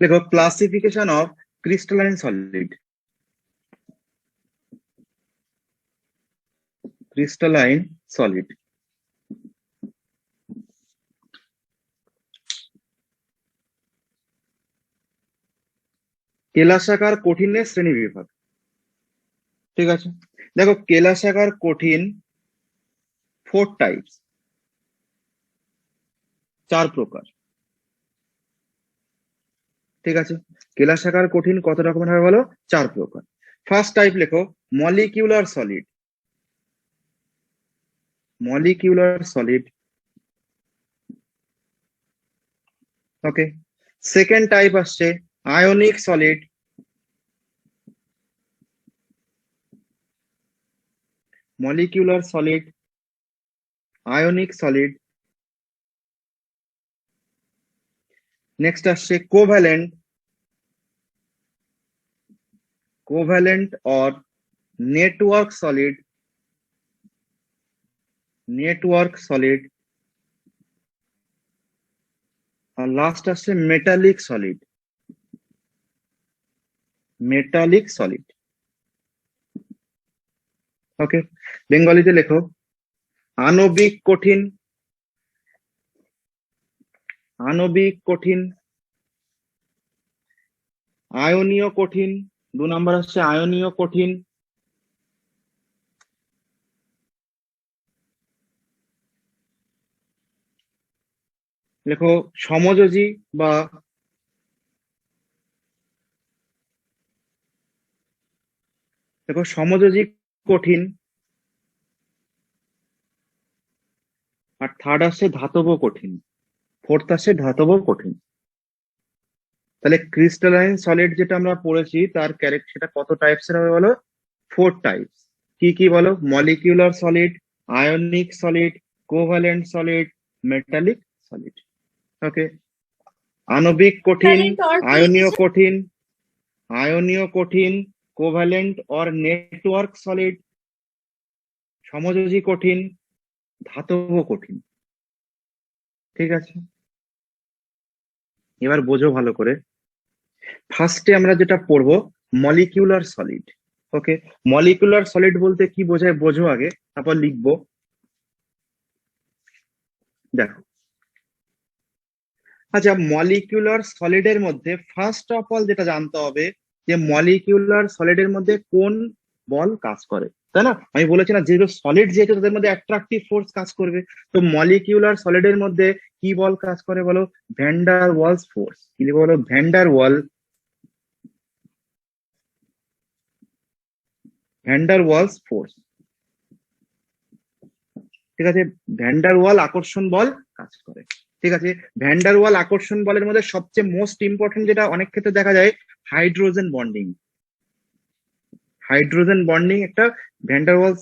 দেখো classification of crystalline solid. Crystalline solid, কেলাসাকার কঠিনের শ্রেণী বিভাগ। ঠিক আছে, দেখো কেলাসাকার কঠিন 4 টাইপস, 4 প্রকার। ঠিক আছে, কেলাসাকার কঠিন কত রকমের হবে বলো? 4 প্রকার। ফার্স্ট টাইপ লেখো molecular solid. Molecular solid, okay. Second type আসছে ionic solid. Molecular solid, ionic solid. Next আসছে covalent, covalent or network solid. Network solid. আর লাস্ট আসছে metallic solid. Metallic solid, okay. বেঙ্গলিতে লেখো আণবিক কঠিন, আণবিক কঠিন, আয়নীয় কঠিন। 2 নম্বর হচ্ছে আয়নীয় কঠিন, লেখো সমযোজী বা দেখো সমযোজী কঠিন। আর থার্ড আসছে ধাতব কঠিন, ফোর্থ আসছে ধাতব কঠিন। তাহলে ক্রিস্টালাইন সলিড যেটা আমরা পড়েছি তার ক্যারেক্টার সেটা কত টাইপস এর হবে বলো? 4 টাইপস। কি কি বলো? Molecular solid, ionic solid, covalent solid, metallic solid. Okay, আণবিক কঠিন, আয়নীয় কঠিন, আয়নীয় কঠিন, কোভ্যালেন্ট অর নেটওয়ার্ক সলিড, সমযোজী কঠিন, ধাতব কঠিন। ঠিক আছে, এবার বোঝো ভালো করে। ফার্স্টে আমরা যেটা পড়বো মলিকিউলার সলিড। ওকে, মলিকিউলার সলিড বলতে কি বোঝায় বোঝো আগে, তারপর লিখবো। দেখো, আচ্ছা, মলিকিউলার সলিডের মধ্যে ফার্স্ট অফ অল যেটা জানতে হবে যে মলিকিউলার সলিডের মধ্যে কোন বল কাজ করে, তাই না? আমি বলেছি না, যেগুলো সলিড যেহেতু তাদের মধ্যে অ্যাট্রাকটিভ ফোর্স কাজ করবে। তো মলিকিউলার সলিডের মধ্যে কি বল কাজ করে বলো? Van der Waals force. কি লিখবো বলো? Van der Waal, van der Waals force. ঠিক আছে, ভ্যান্ডার ওয়াল আকর্ষণ বল কাজ করে। ঠিক আছে, ভ্যান্ডার ওয়াল আকর্ষণ বলের মধ্যে সবচেয়ে মোস্ট ইম্পর্টেন্ট যেটা অনেক ক্ষেত্রে দেখা যায়, হাইড্রোজেন বন্ডিং। হাইড্রোজেন বন্ডিং একটা ভ্যান্ডার ওয়ালস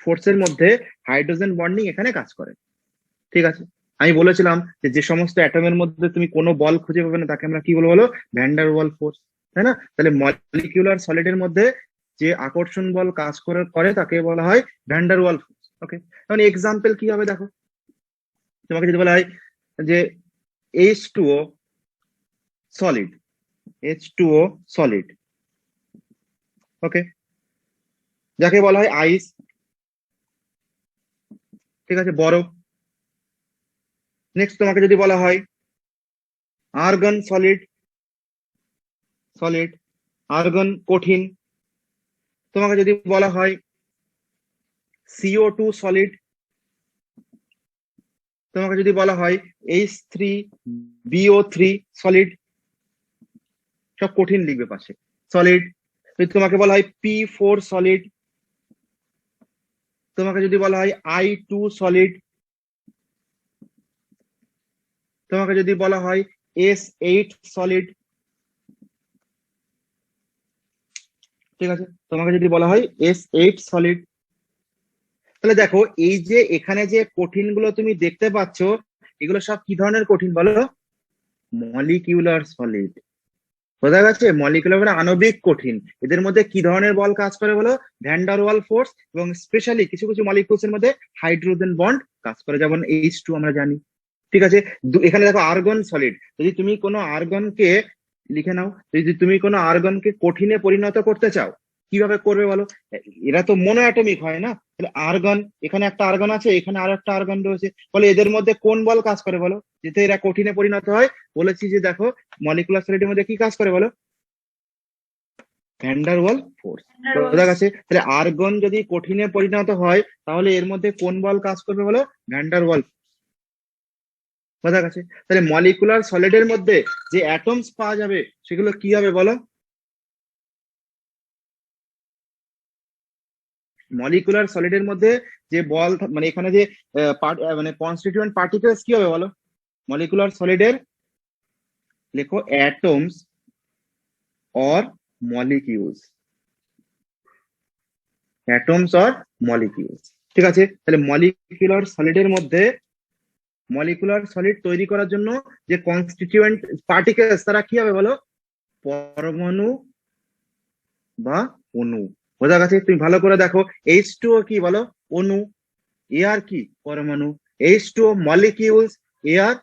ফোর্সের মধ্যে হাইড্রোজেন বন্ডিং এখানে কাজ করে। ঠিক আছে, আমি বলেছিলাম যে যে সমস্ত অ্যাটমের মধ্যে তুমি কোনো বল খুঁজে পাবে না তাকে আমরা কি বলবো বলো? ভ্যান্ডার ওয়াল ফোর্স, তাই না? তাহলে মলিকিউলার সলিডের মধ্যে যে আকর্ষণ বল কাজ করে তাকে বলা হয় ভ্যান্ডার ওয়াল ফোর্স। ওকে, এখন এক্সাম্পল কি হবে দেখো। তোমাকে যদি বলা হয় যে H2O সলিড, H2O সলিড, ওকে, যাকে বলা হয় আইস। ঠিক আছে, বরফ। নেক্সট তোমাকে যদি বলা হয় আর্গন সলিড, সলিড, আর্গন কঠিন। তোমাকে যদি বলা হয় CO2 সলিড, তোমাকে যদি বলা হয় H3BO3 সলিড, সব কঠিন লিখবে পাশে, সলিড। যদি তোমাকে বলা হয় P4 সলিড, তোমাকে যদি বলা হয় I2 সলিড, তোমাকে যদি বলা হয় S8 সলিড। ঠিক আছে, তোমাকে যদি বলা হয় S8 সলিড। তাহলে দেখো, এই যে এখানে যে কঠিন গুলো তুমি দেখতে পাচ্ছ, এগুলো সব কি ধরনের কঠিন বলো? Molecular solid. বোঝা গেছে? মলিকুলার মানে আণবিক কঠিন। এদের মধ্যে কি ধরনের বল কাজ করে বলো? ভ্যান্ডার ওয়াল ফোর্স, এবং স্পেশালি কিছু কিছু মলিকুলস এর মধ্যে হাইড্রোজেন বন্ড কাজ করে, যেমন H2 আমরা জানি। ঠিক আছে, এখানে দেখো আর্গন সলিড। যদি তুমি কোনো আর্গনকে লিখে নাও। যদি তুমি কোনো আর্গনকে কঠিনে পরিণত করতে চাও, কিভাবে করবে বলো? এরা তো মনো অ্যাটমিক হয় না, তাহলে আর্গন, এখানে একটা আর্গন আছে, এখানে আর একটা আর্গন রয়েছে, বলে এদের মধ্যে কোন বল কাজ করে বলো, যেতে এরা কঠিনে পরিণত হয়? বলেছি যে দেখো, মলিকুলার সলিডের মধ্যে কি কাজ করে বলো? ভ্যান্ডার ওয়াল ফোর্স। বোঝা গেছে? তাহলে আর্গন যদি কঠিনে পরিণত হয়, তাহলে এর মধ্যে কোন বল কাজ করবে বলো? ভ্যান্ডার ওয়াল। বোঝা গেছে? তাহলে মলিকুলার সলিডের মধ্যে যে অ্যাটমস পাওয়া যাবে সেগুলো কি হবে বলো? মলিকুলার সলিডের মধ্যে যে বল মানে এখানে যে মানে কনস্টিটিউয়েন্ট পার্টিকেলস কি হবে বলো? মলিকুলার সলিডের লেখো atoms or molecules. Atoms or molecules. ঠিক আছে? তাহলে মলিকুলার সলিডের মধ্যে, মলিকুলার সলিড তৈরি করার জন্য যে কনস্টিটিউয়েন্ট পার্টিকেলস তারা কি হবে বলো? পরমাণু বা অণু। বোঝা গেছে? তুমি ভালো করে দেখো, H2O কি বলো? অণু। এয়ার কি? পরমাণু। H2O molecules, air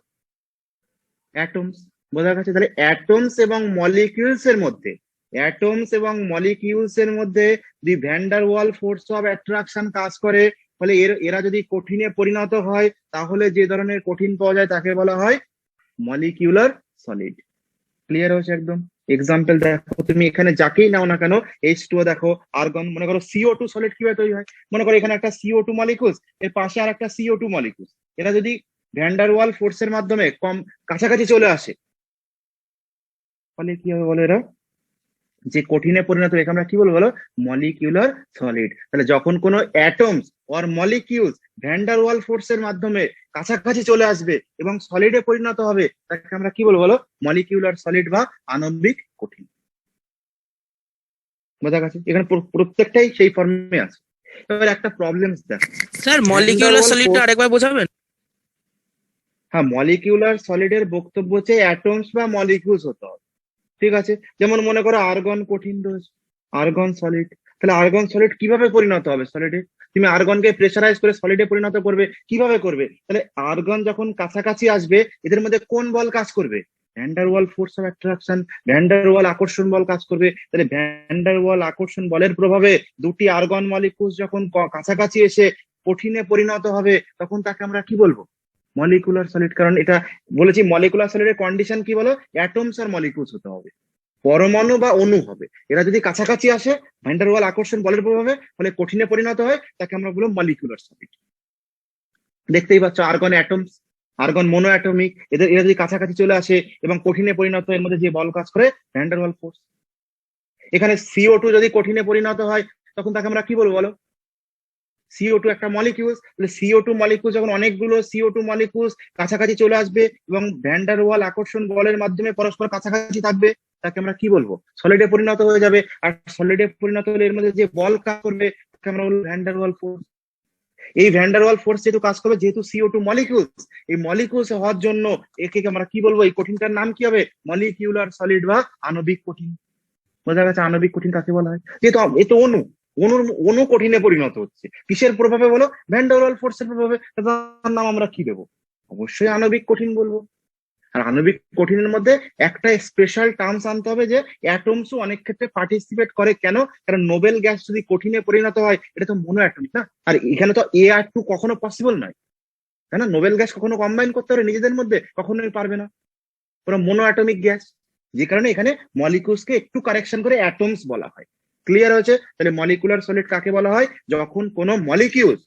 atoms. বোঝা গেছে? তাহলে অ্যাটমস এবং মলিকিউলস এর মধ্যে, অ্যাটমস এবং মলিকিউলস এর মধ্যে যদি van der wall force of attraction কাজ করে, ফলে এরা যদি কঠিনে পরিণত হয়, তাহলে যে ধরনের কঠিন পাওয়া যায় তাকে বলা হয় মলিকিউলার সলিড। ক্লিয়ার হয়েছে একদম? এক্সাম্পল দেখো, তুমি এখানে যাকেই নাও না কেন, H2O দেখো, আর্গন, মনে করো CO2 সলিড কিভাবে তৈরি হয়? মনে করো এখানে একটা CO2 মলিকুলস, এর পাশে আর একটা CO2 মলিকুলস, এরা যদি ভ্যান্ডার ওয়াল ফোর্সের মাধ্যমে কম কাছাকাছি চলে আসে, ফলে কি হবে বলো? এরা যে কঠিনে পরিণত, একে আমরা কি বলবো বলো? Molecular solid. তাহলে যখন কোনো অ্যাটমস অর মলিকিউলস ভ্যান্ডার ওয়াল ফোর্সের মাধ্যমে কাছাকাছি চলে আসবে এবং সলিডে পরিণত হবে, তাকে আমরা কি বলবো বলো? মলিকিউলার সলিড বা আণবিক কঠিন। বোঝা গেছে? এখানে প্রত্যেকটাই সেই ফর্মে আছে। এবার একটা প্রবলেম দেখো, স্যার ভ্যান্ডার মলিকিউলার ওয়াল সলিডটা ফোর্স। আরেকবার বোঝাবেন? হ্যাঁ, মলিকিউলার সলিডের বক্তব্য হচ্ছে অ্যাটমস বা মলিকিউলস হতে হবে। ঠিক আছে? যেমন মনে করো আর্গন কঠিন রয়েছে, আর্গন সলিড। তাহলে আর্গন সলিড কিভাবে পরিণত হবে সলিডে? তুমি আর্গনকে প্রেসারাইজ করে সলিডে পরিণত করবে, কিভাবে করবে? তাহলে আর্গন যখন কাছাকাছি আসবে, এদের মধ্যে কোন বল কাজ করবে? Van der wall force of attraction, van der Waals আকর্ষণ বল কাজ করবে। তাহলে ভ্যান্ডার ওয়াল আকর্ষণ বলের প্রভাবে দুটি আর্গন মলিকুলস যখন কাছাকাছি এসে কঠিনে পরিণত হবে, তখন তাকে আমরা কি বলবো? Molecular solid. কারণ এটা বলেছি, মলিকুলার সলিডের কন্ডিশন কি বলো? অ্যাটমস আর মলিকুলস হতে হবে, পরমাণু বা অণু হবে। এরা যদি কাছাকাছি আসে ভ্যান্ডার ওয়াল আকর্ষণ বলের প্রভাবে, ফলে কঠিনে পরিণত হয়, তাকে আমরা বলবো মলিকুলার সলিড। দেখতেই পাচ্ছ argon atoms, argon mono atomic, এরা যদি কাছাকাছি চলে আসে এবং কঠিনে পরিণত হয়, এর মধ্যে যে বল কাজ করে ভ্যান্ডার ওয়াল ফোর্স। এখানে CO2 যদি কঠিনে পরিণত হয়, তখন তাকে আমরা কি বলবো বলো? CO2 একটা মলিকিউলস, তাহলে CO2 মলিকিউলস যখন অনেকগুলো CO2 মলিকিউলস কাছাকাছি চলে আসবে এবং ভ্যান্ডার ওয়াল আকর্ষণ বলের মাধ্যমে পরস্পর কাছাকাছি থাকবে, তাকে আমরা কি বলবো? সলিডে পরিণত হয়ে যাবে। আর সলিডে পরিণত হলে এর মধ্যে যে বল কাজ করবে, তাকে আমরা বলবো ভ্যান্ডার ওয়াল ফোর্স। এই ভ্যান্ডার ওয়াল ফোর্স যেহেতু কাজ করবে, যেহেতু CO2 মলিকিউলস, এই মলিকিউলস হওয়ার জন্য একে আমরা কি বলবো? এই কঠিনটার নাম কি হবে? মলিকিউলার সলিড বা আণবিক কঠিন। বোঝা গেছে? আণবিক কঠিন কাকে বলা হয়? যেহেতু এ তো অণু, অণুর অণু কঠিনে পরিণত হচ্ছে, কিসের প্রভাবে বলো? ভ্যান ডার ফোর্সের প্রভাবে। তার নাম আমরা কি দেবো? অবশ্যই আণবিক কঠিন বলবো। আর আণবিক কঠিনের মধ্যে একটা স্পেশাল টার্মস আনতে হবে, যে অ্যাটমসও অনেক ক্ষেত্রে পার্টিসিপেট করে। কেন? কারণ নোবেল গ্যাস যদি কঠিনে পরিণত হয়, এটা তো মোনো অ্যাটমিক না, আর এখানে তো A আর 2 কখনো পসিবল নয়, তাই না? নোবেল গ্যাস কখনো কম্বাইন করতে পারে নিজেদের মধ্যে? কখনোই পারবে না, ওরা মোনো অ্যাটমিক গ্যাস। যে কারণে এখানে মলিকুলস কে একটু কারেকশন করে অ্যাটমস বলা হয়। ক্লিয়ার হয়েছে? তাহলে মলিকুলার সলিড কাকে বলা হয়? যখন কোনো মলিকিউলস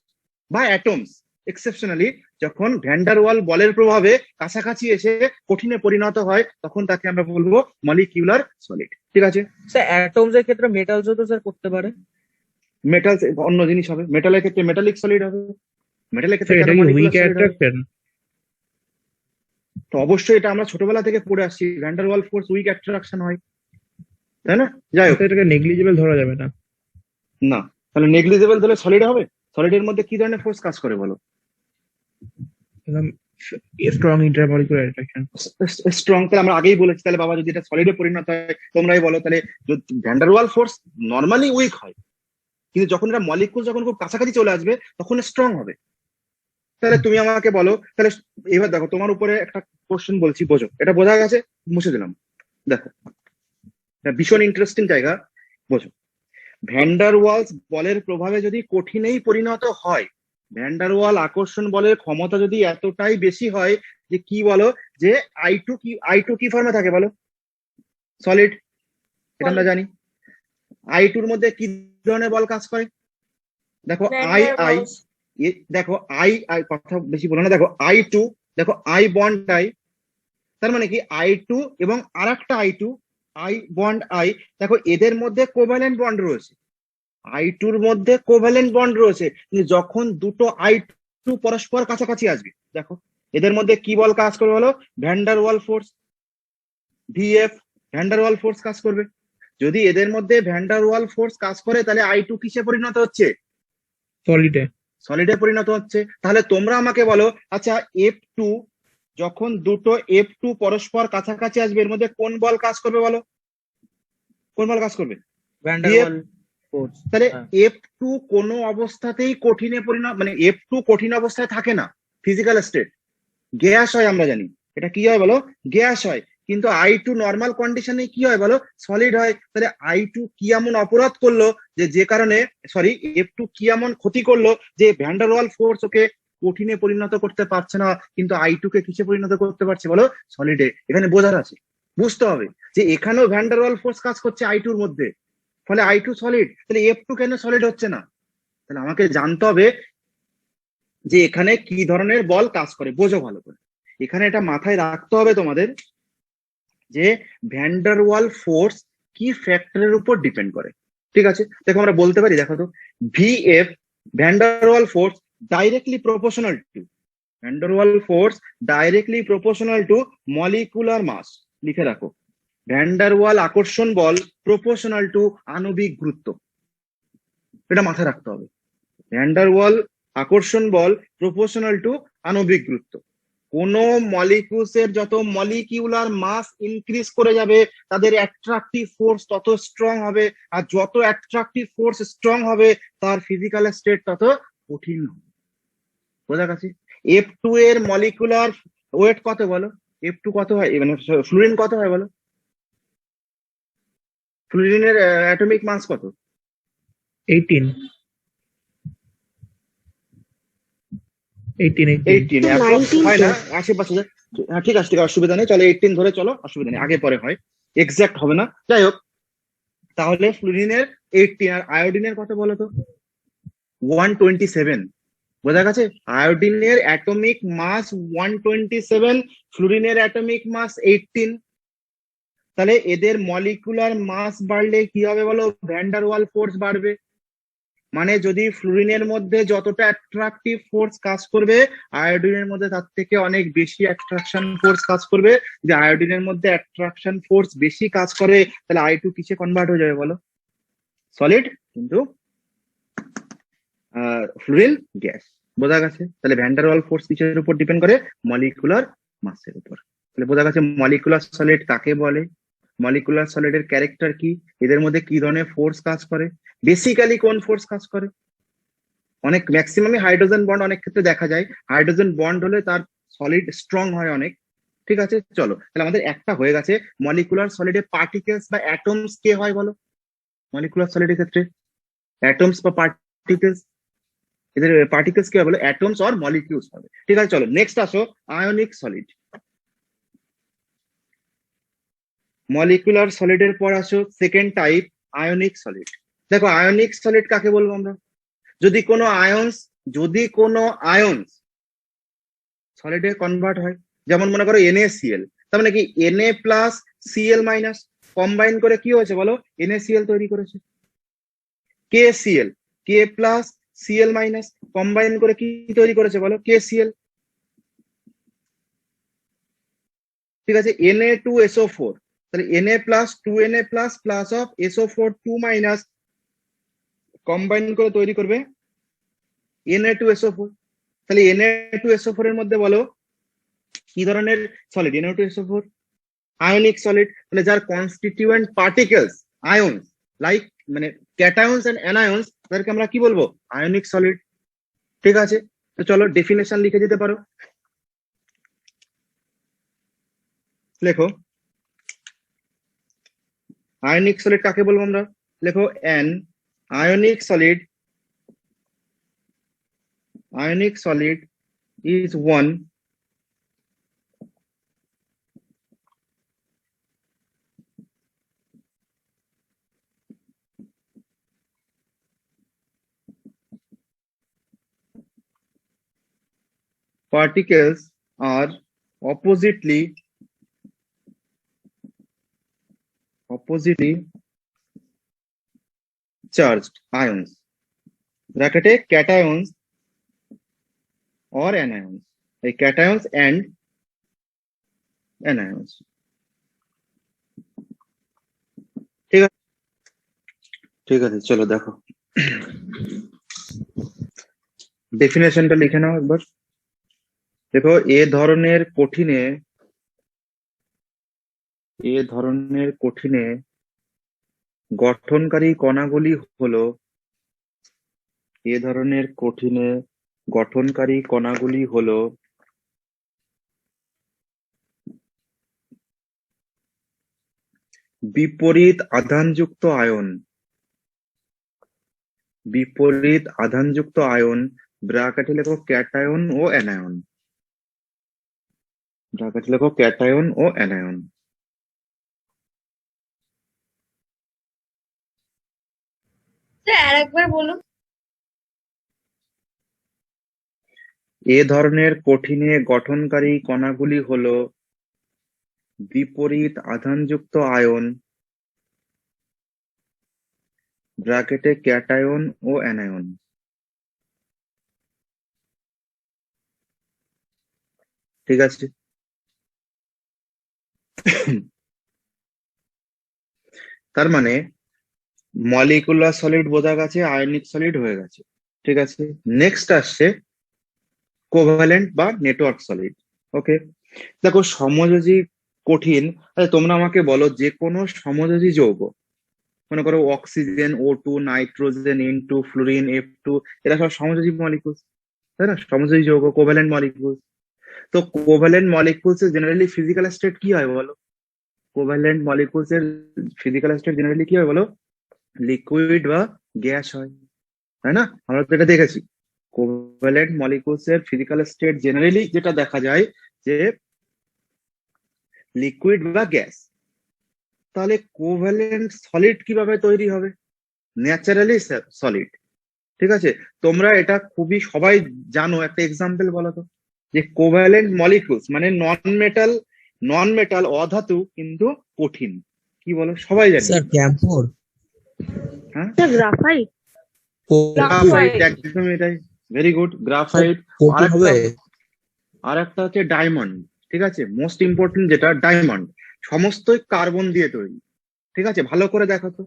বা অ্যাটমস এক্সেপশনালি যখন ভ্যান্ডার ওয়াল বলের প্রভাবে কাছাকাছি এসে কঠিনে পরিণত হয়, তখন তাকে আমরা বলবো মলিকিউলার সলিড। ঠিক আছে? স্যার অ্যাটমস এর ক্ষেত্রে মেটালসও তো স্যার করতে পারে। মেটালস অন্য জিনিস হবে, মেটালের ক্ষেত্রে মেটালিক সলিড হবে। মেটালের ক্ষেত্রে কেন এটা কি উইক মলিকুলার সলিড হবে? অ্যাট্রাকশন? তো অবশ্যই এটা আমরা ছোটবেলা থেকে পড়ে আসছি, ভ্যান্ডার ওয়াল ফোর্স উইক অ্যাট্রাকশন হয়, তাই না? যাই হোক, এটাকে নেগলিজিবল ধরা যাবে না। না। তাহলে নেগলিজেবল তাহলে সলিড হবে? সলিডের মধ্যে কি ধরনের ফোর্স কাজ করে বলো? একদম স্ট্রং ইন্টারমলিকুলার অ্যাট্রাকশন। স্ট্রং। তাহলে আমরা আগেই বলেছি, তাহলে বাবা যদি এটা সলিডে পরিণত হয়, তোমরাই বলো, তাহলে ভ্যান্ডারওয়াল ফোর্স নর্মালি উইক হয়, কিন্তু যখন এটা মলিকুল যখন খুব কাছাকাছি চলে আসবে, তখন স্ট্রং হবে। তাহলে তুমি আমাকে বলো, তাহলে এবার দেখো, তোমার উপরে একটা কোশ্চেন বলছি, বোঝো। এটা বোঝা গেছে? মুছে দিলাম। দেখো, এটা ভীষণ ইন্টারেস্টিং জায়গা, বোঝো। ভ্যান্ডার ওয়ালস বলের প্রভাবে যদি কঠিনেই পরিণত হয়, ভ্যান্ডার ওয়াল আকর্ষণ বলের ক্ষমতা যদি এতটাই বেশি হয় যে কি বলো, যে আই টু কি ফর্মে থাকে বলো? সলিড, এটা আমরা জানি। আই টুর মধ্যে কি ধরনের বল কাজ করে? দেখো আই আই, দেখো আই আই, কথা বেশি বলো না, দেখো আই টু, দেখো আই বন্ড আই, তার মানে কি আই টু এবং আর একটা I two, I bond I, দেখো এদের মধ্যে কোভ্যালেন্ট বন্ড রয়েছে। আই টুর মধ্যে কোভ্যালেন্ট বন্ড রয়েছে, কিন্তু যখন দুটো আই টু পরস্পর কাছাকাছি আসবে, দেখো এদের মধ্যে কি বল কাজ করবে বলো? ভ্যান্ডার ওয়াল ফোর্স, ভিএফ, ভ্যান্ডার ওয়াল ফোর্স কাজ করবে। যদি এদের মধ্যে ভ্যান্ডার ওয়াল ফোর্স কাজ করে, তাহলে আই টু কিসে পরিণত হচ্ছে? সলিডে। সলিডে পরিণত হচ্ছে। তাহলে তোমরা আমাকে বলো, আচ্ছা এফ টু, যখন দুটো এফ টু পরস্পর কাছাকাছি আসবে, এর মধ্যে কোন বল কাজ করবে বলো? কোন বল কাজ করবে? Van der VF। ওয়াল ফোর্স। তাহলে এফ টু কোনো অবস্থাতেই কঠিনে পরিণত, মানে এফ টু কঠিন অবস্থায় থাকে না, ফিজিক্যাল স্টেট, গ্যাস হয় আমরা জানি। এটা কি হয় বলো? গ্যাস হয়। কিন্তু আই টু নর্মাল কন্ডিশনে কি হয় বলো? সলিড হয়। তাহলে আই টু কি এমন অপরাধ করলো যে কারণে, সরি, এফ টু কি এমন ক্ষতি করলো যে ভ্যান্ডার ওয়াল ফোর্স ওকে কঠিনে পরিণত করতে পারছে না, কিন্তু আই টু কে কিসে পরিণত করতে পারছে বলো? সলিডে। এখানে বোঝার আছে, বুঝতে হবে যে এখানেও ভ্যান্ডার ওয়াল ফোর্স কাজ করছে আই টুর মধ্যে, ফলে আই টু সলিড। তাহলে এফ টু কেন সলিড হচ্ছে না? তাহলে আমাকে জানতে হবে যে এখানে কি ধরনের বল কাজ করে, বোঝো ভালো করে। এখানে এটা মাথায় রাখতে হবে তোমাদের যে ভ্যান্ডার ওয়াল ফোর্স কি ফ্যাক্টরের উপর ডিপেন্ড করে। ঠিক আছে, দেখো আমরা বলতে পারি, দেখো তো, VF, van der wall force directly proportional to, van der wall force directly proportional to molecular mass. লিখে রাখো, ভ্যান্ডার ওয়াল আকর্ষণ বল প্রপোর্শনাল টু আণবিক গুরুত্ব। এটা মাথায় রাখতে হবে, ভ্যান্ডার ওয়াল আকর্ষণ বল প্রপোর্শনাল টু আণবিক গুরুত্ব। কোন মলিকিউলস এর যত মলিকিউলার মাস ইনক্রিজ করে যাবে, তাদের অ্যাট্রাকটিভ ফোর্স তত স্ট্রং হবে, আর যত অ্যাট্রাকটিভ ফোর্স স্ট্রং হবে, তার ফিজিক্যাল স্টেট তত কঠিন হবে। বোঝা গেছে? এফ টু এর মলিকুলার ওয়েট কত বলো? এফ টু কত হয়, মানে ফ্লুরিন কত হয় বলো? ফ্লুরিনের অ্যাটমিক মাস কত? 18 18 18, হয় না আশেপাশে। হ্যাঁ ঠিক আছে, ঠিক আছে, অসুবিধা নেই, চলো 18 ধরে চলো, অসুবিধা নেই, আগে পরে হয়, এক্সাক্ট হবে না, যাই হোক। তাহলে ফ্লুরিনের 18, আর আয়োডিনের কত বলো তো? 127। বোঝা গেছে? আয়োডিনের অ্যাটমিক মাস 127, ফ্লুরিনের অ্যাটমিক মাস 18। তাহলে এদের মলিকুলার মাস বাড়লে কি হবে বলো? ভ্যান্ডার ওয়াল ফোর্স বাড়বে। মানে যদি ফ্লুরিনের মধ্যে যতটা অ্যাট্রাকটিভ ফোর্স কাজ করবে, আয়োডিনের মধ্যে তার থেকে অনেক বেশি অ্যাট্রাকশন ফোর্স কাজ করবে। যে আয়োডিনের মধ্যে অ্যাট্রাকশন ফোর্স বেশি কাজ করে, তাহলে আই টু কিসে কনভার্ট হয়ে যাবে বলো? সলিড, কিন্তু ফ্লুরিন গ্যাস। বোঝা গেছে? তাহলে ভ্যান্ডার ওয়াল ফোর্স কিসের উপর ডিপেন্ড করে? মলিকুলার মাসের উপর। তাহলে বোঝা গেছে মলিকুলার সলিড কাকে বলে, মলিকুলার সলিডের ক্যারেক্টার কি, এদের মধ্যে কি ধরনের ফোর্স কাজ করে, বেসিক্যালি কোন ফোর্স কাজ করে। অনেক ম্যাক্সিমামই হাইড্রোজেন বন্ড অনেক ক্ষেত্রে দেখা যায়, হাইড্রোজেন বন্ড হলে তার সলিড স্ট্রং হয় অনেক। ঠিক আছে, চলো তাহলে আমাদের একটা হয়ে গেছে। মলিকুলার সলিডে পার্টিকেলস বা অ্যাটমস কে হয় বলো? মলিকুলার সলিডের ক্ষেত্রে অ্যাটমস বা পার্টিকেলস, এদের পার্টিকেলস কি হয় বলো? অ্যাটমস অর মলিকিউলস হবে। ঠিক আছে, চলো নেক্সট আসো, আয়নিক সলিড। মলিকুলার সলিডের পর আসো সেকেন্ড টাইপ, আয়নিক সলিড। দেখো আয়নিক সলিড কাকে বলবো আমরা? যদি কোনো আয়ন্স সলিডে কনভার্ট হয়, যেমন মনে করো NaCl, তার মানে কি Na plus Cl minus combine করে কি হয়েছে বলো? NaCl তৈরি করেছে। KCl, K plus Cl minus combine করে কি তৈরি করেছে বলো? KCl। ঠিক আছে, Na2SO4, তাহলে Na plus 2Na plus plus of SO4 2 minus combine করে তৈরি করবে Na2SO4। তাহলে Na2SO4 এর মধ্যে বলো কি ধরনের সলিড? Na2SO4 ionic solid. তাহলে যার কনস্টিটিউয়েন্ট পার্টিকেলস আয়ন্স, লাইক মানে ক্যাটায়ন্স এন্ড অ্যানায়ন্স, তাদেরকে আমরা কি বলবো? Ionic solid. ঠিক আছে, তো চলো ডেফিনেশন লিখে যেতে পারো, লেখো। আয়নিক সলিড কাকে বলবো আমরা? লেখো an ionic solid is one particles are oppositely charged ions ব্র্যাকেটে cations or anions, এই cations and anions। ঠিক আছে চলো দেখো ডেফিনেশনটা লিখে নাও একবার। দেখো এ ধরনের কঠিনে গঠনকারী কণাগুলি হলো বিপরীত আধানযুক্ত আয়ন ব্র্যাকেটে লেখো ক্যাটায়ন ও অ্যানায়ন স্যার আরেকবার বলুন। এ ধরনের কঠিনে গঠনকারী কণাগুলি হলো বিপরীত আধানযুক্ত আয়ন ব্র্যাকেটে ক্যাটায়ন ও অ্যানায়ন। ঠিক আছে তার মানে মলিকুলার সলিড বোঝা গেছে, আয়নিক সলিড হয়ে গেছে। ঠিক আছে নেক্সট আসছে কোভ্যালেন্ট বা নেটওয়ার্ক সলিড। ওকে দেখো সমযোজী কঠিন, তোমরা আমাকে বলো যে কোনো সমযোজী যৌগ, মনে করো oxygen O2, nitrogen N2, fluorine F2, এরা সব সমযোজী মলিকুলস, তাই না? সমযোজী যৌগ কোভ্যালেন্ট মলিকুলস। তো কোভ্যালেন্ট মলিকুলস এর জেনারেলি ফিজিক্যাল স্টেট কি হয় বলো? কোভ্যালেন্ট মলিকুলস এর ফিজিক্যাল স্টেট জেনারেলি কি হয় বলো? লিকুইড বা গ্যাস হয়, তাই না? আমরা তো এটা দেখেছি কোভ্যালেন্ট মলিকুলস এর ফিজিক্যাল স্টেট জেনারেলি যেটা দেখা যায় যে লিকুইড বা গ্যাস। তাহলে কোভ্যালেন্ট সলিড কিভাবে তৈরি হবে? Naturally solid. ঠিক আছে তোমরা এটা খুবই সবাই জানো, একটা এক্সাম্পল বলো তো, যে কোভ্যালেন্ট মলিকুলস মানে নন মেটাল অধাতু কিন্তু কঠিন, কি বলো? সবাই জানে। Sir camphor. হ্যাঁ স্যার গ্রাফাইট। গ্রাফাইট, একদম এটাই, ভেরি গুড গ্রাফাইট। আর একটা হচ্ছে ডায়মন্ড। ঠিক আছে মোস্ট ইম্পর্টেন্ট যেটা ডায়মন্ড, সমস্তই কার্বন দিয়ে তৈরি। ঠিক আছে ভালো করে দেখো তো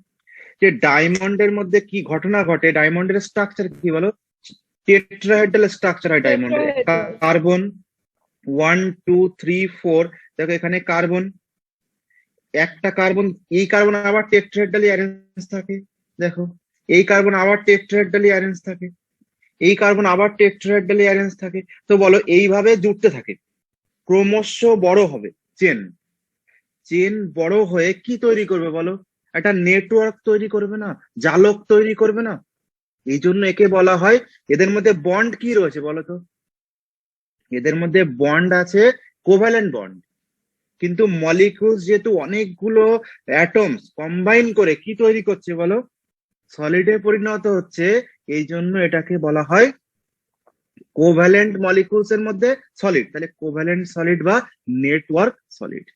যে ডায়মন্ডের মধ্যে কি ঘটনা ঘটে। ডায়মন্ডের স্ট্রাকচার কি বলো? টেট্রাহেড্রাল স্ট্রাকচার হয় ডায়মন্ডের। কার্বন 1 2 3 4, দেখো এখানে কার্বন, একটা কার্বন, এই কার্বন আবার টেট্রাহেড্রালি অ্যারেঞ্জ থাকে। দেখো এই কার্বন আবার টেট্রাহেড্রালি অ্যারেঞ্জ থাকে, এই কার্বন আবার টেট্রাহেড্রালি অ্যারেঞ্জ থাকে। তো বলো এইভাবে জুড়তে থাকে, ক্রমশ বড় হবে চেন বড় হয়ে কি তৈরি করবে বলো? একটা নেটওয়ার্ক তৈরি করবে না, জালক তৈরি করবে না? এই জন্য একে বলা হয়, এদের মধ্যে বন্ড কি রয়েছে বলো তো? এদের মধ্যে বন্ড আছে কোভ্যালেন্ট বন্ড। কিন্তু মলিকিউলস যেহেতু অনেকগুলো অ্যাটমস কম্বাইন করে কি তৈরি করছে বলো? সলিডে পরিণত হচ্ছে, এই জন্য এটাকে বলা হয় কোভ্যালেন্ট মলিকিউলস এর মধ্যে সলিড। তাহলে কোভ্যালেন্ট সলিড বা নেটওয়ার্ক সলিড।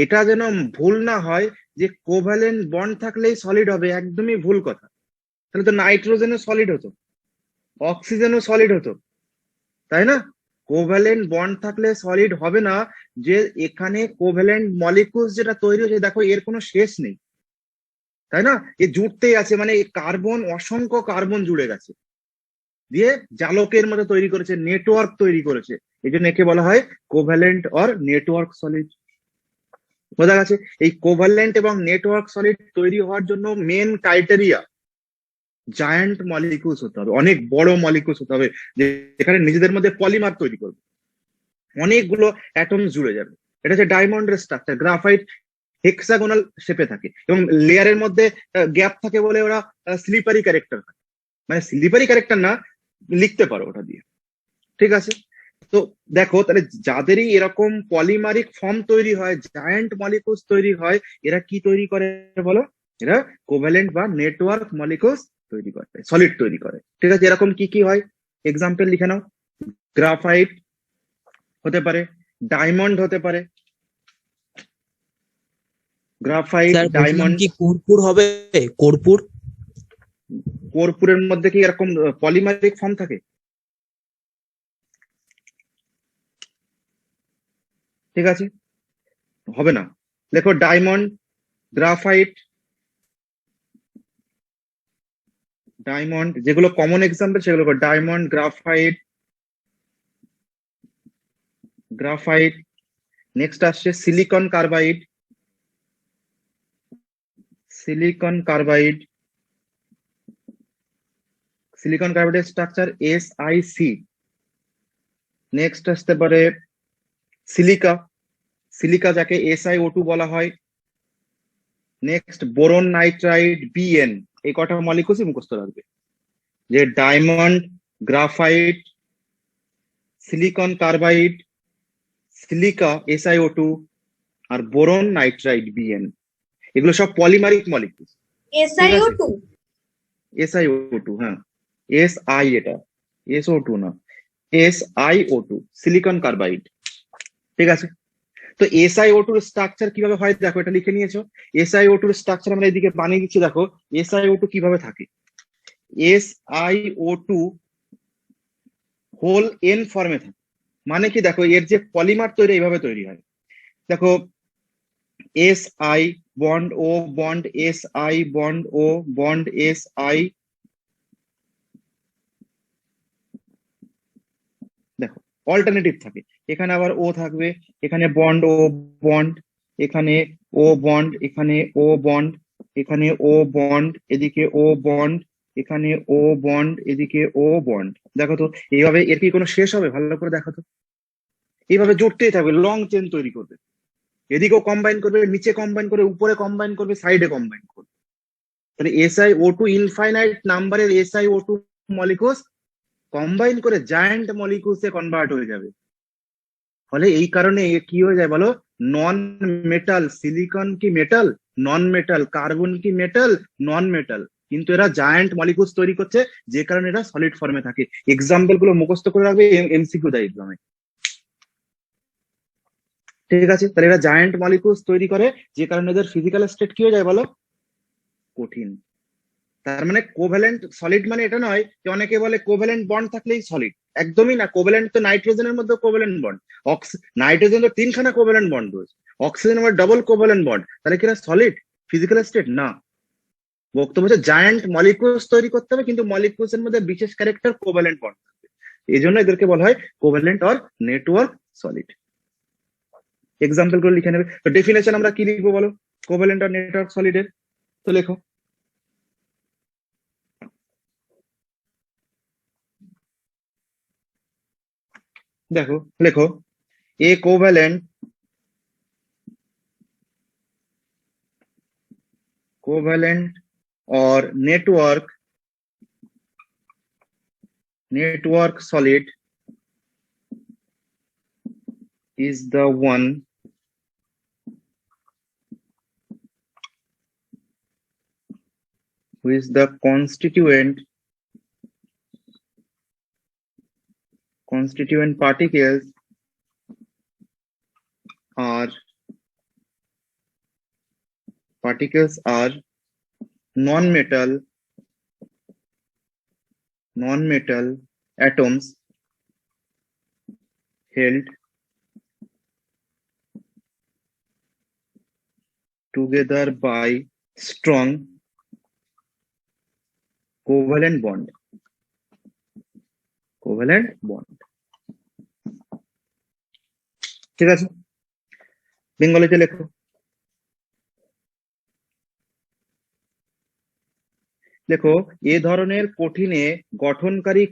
এটা যেন ভুল না হয় যে কোভ্যালেন্ট বন্ড থাকলেই সলিড হবে, একদমই ভুল কথা। তাহলে তো নাইট্রোজেনও সলিড হতো, অক্সিজেনও সলিড হতো, তাই না? কোভ্যালেন্ট বন্ড থাকলে সলিড হবে না। যে এখানে কোভ্যালেন্ট মলিকিউলস যেটা তৈরি হয়েছে দেখো এর কোনো শেষ নেই, তাই না? এ জুড়তেই আছে, মানে কার্বন, অসংখ্য কার্বন জুড়ে গেছে, দিয়ে জালকের মতো তৈরি করেছে, নেটওয়ার্ক তৈরি করেছে। এই জন্য একে বলা হয় কোভ্যালেন্ট অর নেটওয়ার্ক সলিড। বোঝা গেছে? এই কোভ্যালেন্ট এবং নেটওয়ার্ক সলিড তৈরি হওয়ার জন্য মেন ক্রাইটেরিয়া জায়ান্ট মলিকিউলস হতে হবে, অনেক বড় মলিকিউলস হতে হবে, যেখানে নিজেদের মধ্যে পলিমার তৈরি করবে, অনেকগুলো অ্যাটম জুড়ে যাবে। এটা হচ্ছে ডায়মন্ডের স্ট্রাকচার। গ্রাফাইট হেক্সাগোনাল শেপে থাকে এবং লেয়ারের মধ্যে গ্যাপ থাকে বলে ওরা স্লিপারি ক্যারেক্টার হয়। মানে স্লিপারি ক্যারেক্টার না, লিখতে পারো ওটা দিয়ে, ঠিক আছে? তো দেখো তাহলে যাদেরই এরকম পলিমারিক ফর্ম তৈরি হয়, জায়ান্ট মলিকুলস তৈরি হয়, এরা কি তৈরি করে বলো? এরা কোভ্যালেন্ট বা নেটওয়ার্ক মলিকুলস তৈরি করে, সলিড তৈরি করে, ঠিক আছে? এরকম কি কি হয় এক্সাম্পল লিখে নাও। গ্রাফাইট হতে পারে, ডায়মন্ড হতে পারে, গ্রাফাইট, স্যার বলছিলাম ডায়মন্ড। কি কর্পূর হবে? কর্পূর? কর্পূরের মধ্যে কি এরকম পলিমারিক ফর্ম থাকে? ঠিক আছে, হবে না। দেখো ডায়মন্ড, গ্রাফাইট, ডায়মন্ড যেগুলো কমন এক্সাম্পল সেগুলো ডায়মন্ড, গ্রাফাইট, গ্রাফাইট। নেক্সট আসছে silicon carbide, silicon carbide, silicon কার্বাইডের স্ট্রাকচার SiC। নেক্সট আসতে পারে সিলিকা, সিলিকা যাকে SiO2 বলা হয়। Next boron nitride, Bn। এই কটা মলিকুলসই মুখস্থ রাখবে, যে diamond, graphite, silicon carbide, silica SiO2 আর বোরন নাইট্রাইড Bn, এগুলো সব পলিমারিক মলিকুল। SiO2 SiO2, হ্যাঁ, Si, এটা SO2 না, SiO2, সিলিকন কার্বাইড, ঠিক আছে? তো SiO2 এর স্ট্রাকচার কিভাবে হয় দেখো, এটা লিখে নিয়েছো। SiO2 এর স্ট্রাকচার আমরা এদিকে বানিয়ে দিচ্ছি, দেখো SiO2 কিভাবে থাকে। SiO2 হোল N ফর্মে থাকে, মানে কি দেখো এর যে পলিমার তৈরি এইভাবে তৈরি হয়। দেখো Si bond O bond Si bond O bond Si, দেখো অল্টারনেটিভ থাকে। এখানে আবার ও থাকবে, এখানে বন্ড ও বন্ড, এখানে ও বন্ড, এখানে ও বন্ড, এখানে ও বন্ড, এদিকে ও বন্ড, এখানে ও বন্ড, এদিকে ও বন্ড। দেখো তো এইভাবে এর কি কোনো শেষ হবে? ভালো করে দেখো তো, এইভাবে জুড়তেই থাকবে, লং চেন তৈরি করবে। এদিকেও কম্বাইন করবে, নিচে কম্বাইন করবে, উপরে কম্বাইন করবে, সাইডে কম্বাইন করবে। তাহলে SiO2 ইনফাইনাইট নাম্বারের SiO2 মলিকুলস কম্বাইন করে জায়ান্ট মলিকুলসে কনভার্ট হয়ে যাবে। ফলে এই কারণে কি হয়ে যায় বলো? নন মেটাল। সিলিকন কি মেটাল? নন মেটাল। কার্বন কি মেটাল? নন মেটাল। কিন্তু এরা জায়ান্ট মলিকুলস তৈরি করছে, যে কারণে এরা সলিড ফর্মে থাকে। এক্সাম্পল গুলো মুখস্থ করে রাখবে, MCQ দেয় এক্সামে, ঠিক আছে? তাহলে এরা জায়ান্ট মলিকুলস তৈরি করে, যে কারণে এদের ফিজিক্যাল স্টেট কি হয়ে যায় বলো? কঠিন। তার মানে কোভ্যালেন্ট সলিড মানে এটা নয় যে অনেকে বলে কোভ্যালেন্ট বন্ড থাকলেই সলিড, একদমই না। কোভ্যালেন্ট তো নাইট্রোজেনের মধ্যে কোভ্যালেন্ট বন্ড, নাইট্রোজেন তো 3খানা কোভ্যালেন্ট বন্ড রয়েছে, অক্সিজেন আবার ডাবল কোভ্যালেন্ট বন্ড। তাহলে কি সলিড ফিজিক্যাল স্টেট না। বক্তব্য হচ্ছে জায়ান্ট মলিকুলস তৈরি করতে হবে, কিন্তু মলিকুলস এর মধ্যে বিশেষ ক্যারেক্টার কোভ্যালেন্ট বন্ড থাকবে। এই জন্য এদেরকে বলা হয় covalent or network solid. Example করে লিখে নেবে। তো ডেফিনেশন আমরা কি লিখবো বলো কোভ্যালেন্ট অর নেটওয়ার্ক সলিডের? তো লেখো, দেখো লেখো এ covalent or network solid is the one who is the constituent particles are non-metal atoms held together by strong covalent bond. ঠিক আছে, বেঙ্গলিতে লেখো। দেখো এ ধরনের কঠিনে গঠনকারী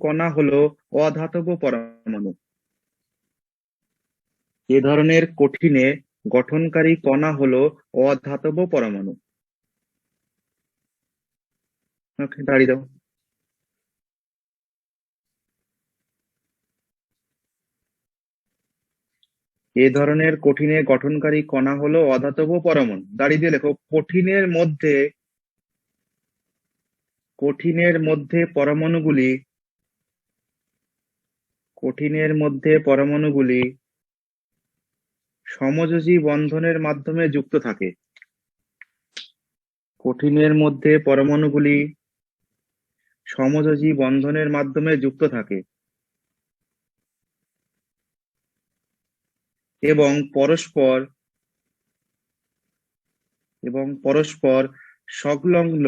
কণা হলো অধাতব পরমাণু। এ ধরনের কঠিনে গঠনকারী কণা হলো অধাতব পরমাণু। ওকে, দাঁড়িয়ে দাও। এ ধরনের কঠিনে গঠনকারী কণা হলো অধাতব পরমাণু। দাঁড়িয়ে দিয়ে লেখো কঠিনের মধ্যে পরমাণুগুলি সমযোজী বন্ধনের মাধ্যমে যুক্ত থাকে। কঠিনের মধ্যে পরমাণুগুলি সমযোজী বন্ধনের মাধ্যমে যুক্ত থাকে এবং পরস্পর সংলগ্ন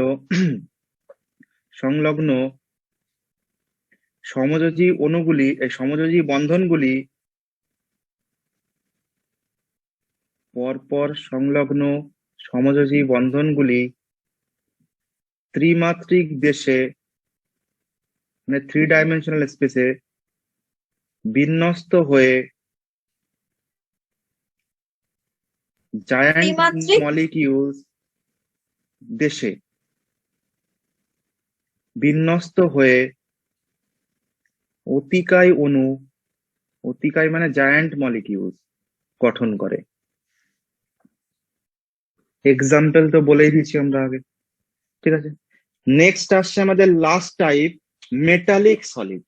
সমযোজী বন্ধনগুলি ত্রিমাত্রিক দেশে মানে 3 ডাইমেনশনাল স্পেসে বিন্যস্ত হয়ে জায়ান্ট ত্রিমাত্রিক? মলিকিউলস দেশে বিন্যস্ত হয়ে অতিকায় মানে জায়ান্ট মলিকিউলস গঠন করে। এক্সাম্পল তো বলেই দিয়েছি আমরা আগে, ঠিক আছে। নেক্সট আসছে আমাদের লাস্ট টাইপ, মেটালিক সলিড।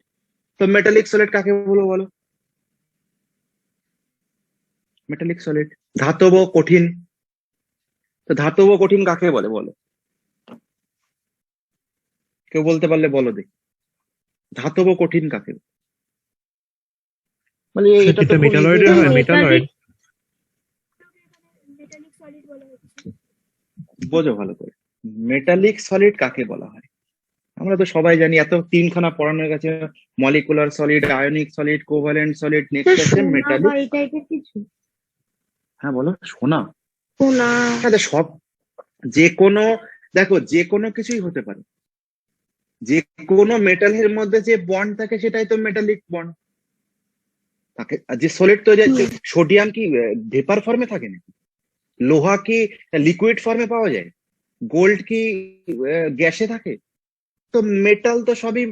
তো মেটালিক সলিড কাকে বলবো বলো? মেটালিক সলিড ধাতব কঠিন। তো ধাতব কঠিন কাকে বলে বলো? কেউ বলতে পারলে বলো দেখি, ধাতব কঠিন কাকে বলে? মানে এটা তো এটা খুব মেটালয়েডের easy হয়, ব্যাপার। মেটালয়েড। বোঝো ভালো করে, মেটালিক সলিড কাকে বলা হয়? আমরা তো সবাই জানি, এত 3খানা পড়ানো হয়ে গেছে, molecular solid, ionic solid, covalent solid, next আছে মেটালিক। এই টাইপের কিছু হ্যাঁ বলো, সোনা। শোনা। হ্যাঁ, সব যে কোনো কিছুই হতে পারে। যে কোনো মেটালের মধ্যে যে বন্ড থাকে সেটাই তো মেটালিক বন্ড থাকে। আর যে সলিড তৈরি হচ্ছে, সোডিয়াম কি ভেপার ফর্মে থাকে নাকি? লোহা কি লিকুইড ফর্মে পাওয়া যায়? গোল্ড কি গ্যাসে থাকে? তো মেটাল তো সবই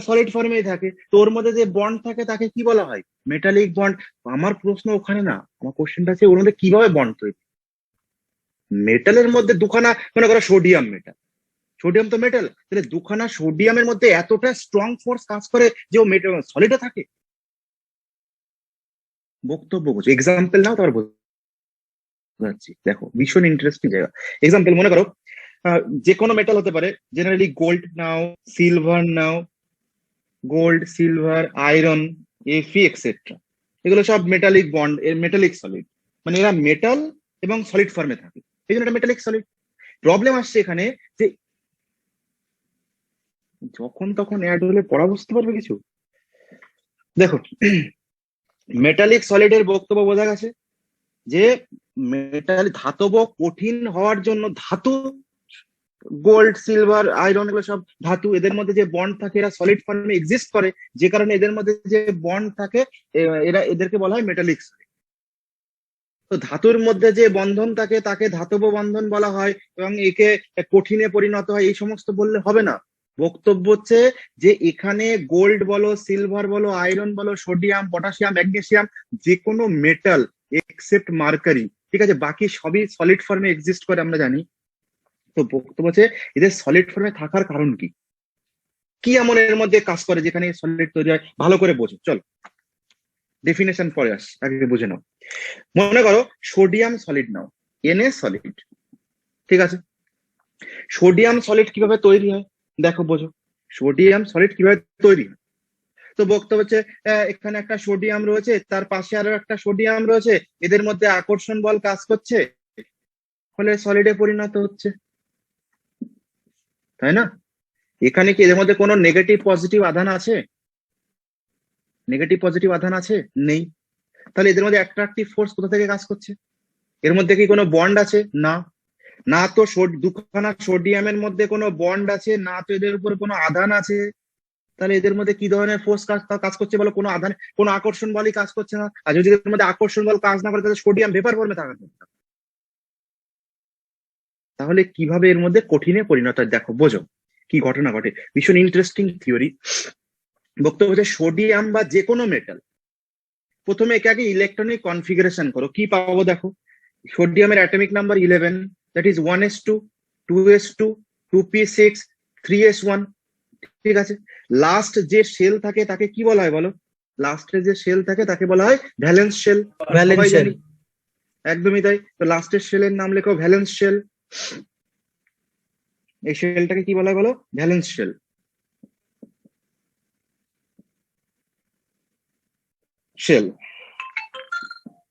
সলিড ফর্মেই থাকে। তো ওর মধ্যে যে বন্ড থাকে তাকে কি বলা হয়? Metallic bond. আমার প্রশ্ন ওখানে না, আমার কোশ্চেনটা আছে ওর মধ্যে কিভাবে বন্ড তৈরি। মেটালের মধ্যে দুখানা, মনে করো সোডিয়াম সোডিয়াম তো মেটাল, তাহলে দুখানা সোডিয়ামের মধ্যে এতটা স্ট্রং ফোর্স কাজ করে যে ও মেটাল সলিডে থাকে? বক্তব্য বুঝো, এক্সাম্পল নাও তারপর বোঝাচ্ছি। দেখো ভীষণ ইন্টারেস্টিং জায়গা। এক্সাম্পল মনে করো যে কোনো মেটাল হতে পারে, জেনারেলি গোল্ড নাও, সিলভার নাও, গোল্ড, সিলভার, আয়রন, এফি এক্সেট্রা, এগুলো সব মেটালিক বন্ড, মেটালিক সলিড, মানে এরা মেটাল এবং সলিড ফর্মে থাকে, এই জন্য এটা মেটালিক সলিড। প্রবলেম আসছে এখানে যে যখন তখন অ্যাড হলে পড়া বুঝতে পারবে কিছু। দেখো মেটালিক সলিডের বক্তব্য বোঝা গেছে যে ধাতব কঠিন হওয়ার জন্য ধাতু, গোল্ড, সিলভার, আয়রন, এগুলো সব ধাতু, এদের মধ্যে যে বন্ড থাকে এরা সলিড ফর্মে এক্সিস্ট করে, যে কারণে এদের মধ্যে যে বন্ড থাকে এদেরকে বলা হয় মেটালিক সলিড। তো ধাতুর মধ্যে যে বন্ধন থাকে তাকে ধাতব বন্ধন বলা হয়, এবং একে কঠিনে পরিণত হয়, এই সমস্ত বললে হবে না। বক্তব্য হচ্ছে যে এখানে গোল্ড বলো, সিলভার বলো, আয়রন বলো, সোডিয়াম, পটাশিয়াম, ম্যাগনেসিয়াম, যে কোনো মেটাল এক্সেপ্ট মার্কারি, ঠিক আছে, বাকি সবই সলিড ফর্মে এক্সিস্ট করে আমরা জানি। তো বক্তব্য হচ্ছে এদের সলিড ফর্মে থাকার কারণ কি, কি এমন এর মধ্যে কাজ করে যেখানে সলিড তৈরি হয়, ভালো করে বোঝো। চল ডেফিনেশন পরে আস, আগে বুঝে নাও। মনে করো সোডিয়াম সলিড নাও, Na সলিড, ঠিক আছে। সোডিয়াম সলিড কিভাবে তৈরি হয় দেখো, বোঝো সোডিয়াম সলিড কিভাবে তৈরি হয়। তো বক্তব্য হচ্ছে এখানে একটা সোডিয়াম রয়েছে, তার পাশে আরো একটা সোডিয়াম রয়েছে, এদের মধ্যে আকর্ষণ বল কাজ করছে, ফলে সলিডে পরিণত হচ্ছে, তাই না? এখানে কি এদের মধ্যে কোনো নেগেটিভ পজিটিভ আধান আছে? নেগেটিভ পজিটিভ আধান আছে? নেই। তাহলে এদের মধ্যে অ্যাট্রাকটিভ ফোর্স কোথা থেকে কাজ করছে? এর মধ্যে কি কোনো বন্ড আছে? না। না তো দুখানা সোডিয়ামের মধ্যে কোনো বন্ড আছে, না তো এদের উপর কোনো আধান আছে, তাহলে এদের মধ্যে কি ধরনের ফোর্স কাজ করছে বলো? কোনো আকর্ষণ বলই কাজ করছে না। আর যদি এদের মধ্যে আকর্ষণ বল কাজ না করে তাহলে সোডিয়াম ভেপার ফর্মে থাকার কথা। তাহলে কিভাবে এর মধ্যে কঠিনে পরিণত হয় দেখো, বোঝো কি ঘটনা ঘটে। ভীষণ ইন্টারেস্টিং থিওরি। বক্তব্য হচ্ছে সোডিয়াম বা যে কোনো মেটাল, প্রথমে একে আগে ইলেকট্রনিক কনফিগারেশন করো, কি পাবো দেখো। সোডিয়ামের atomic number 11, that is 1s2, 2s2, 2p6, 3s1। ঠিক আছে, লাস্ট যে শেল থাকে তাকে কি বলা হয় বলো? লাস্টে যে শেল থাকে তাকে বলা হয় ভ্যালেন্স শেল। ভ্যালেন্স সবাই শেল। জানি, একদমই তাই। তো লাস্টের শেলের নাম লেখো ভ্যালেন্স শেল। এই শেলটাকে কি বলা হয় বলো? Valence shell. শেল